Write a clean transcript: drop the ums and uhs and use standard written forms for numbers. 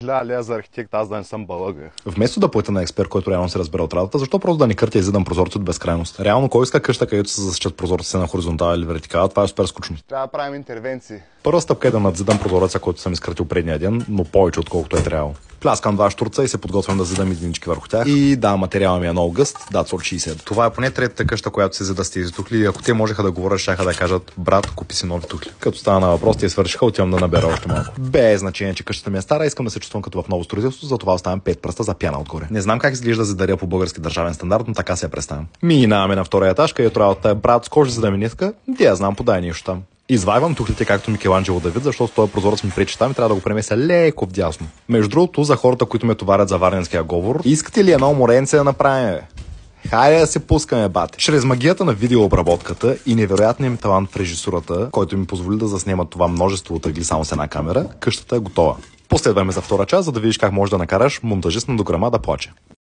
Лея за архитект, аз да не съм балъга. Вместо да платя на експерт, който реално се разбира от работа, защо просто да ни къртя и зидам прозорци от безкрайност? Реално, кой иска къща, където се засечат прозорците на хоризонтала или вертикала? Това е супер скучно. Трябва да правим интервенции. Първа стъпка е да надзидам прозореца, който съм изкратил предния ден, но повече отколкото е трябвало. Пляскам два штурца и се подготвям да зидам единички върху тях. И да, материалът ми е много гъст, да, 60. Това е поне третата къща, която се зида с тези тухли. И ако те можеха да говорят, щяха да кажат: брат, купи си нови тухли. Като стана на въпрос, те свършиха, отивам да набера още малко. Без значение, че къщата ми е стара, искам да се чувствам като в ново строителство, затова оставям 5 пръста за пяна отгоре. Не знам как изглежда зидаря по български държавен стандарт, но така се я представям. Минаваме на втория етаж, където работата е: брат, скочи за да ми ниска, я знам, подай нещо там. Извайвам тухлите както Микеланджело Давид, защото този прозорец ми пречи там и трябва да го премеся леко вдясно. Между другото, за хората, които ме товарят за варненския говор, искате ли едно моренце да направим, бе? Хайде да се пускаме, бате. Чрез магията на видеообработката и невероятния ми талант в режисурата, който ми позволи да заснема това множество от ъгли само с една камера, къщата е готова. Последваме за втора част, за да видиш как можеш да накараш монтажист на дограма да плаче.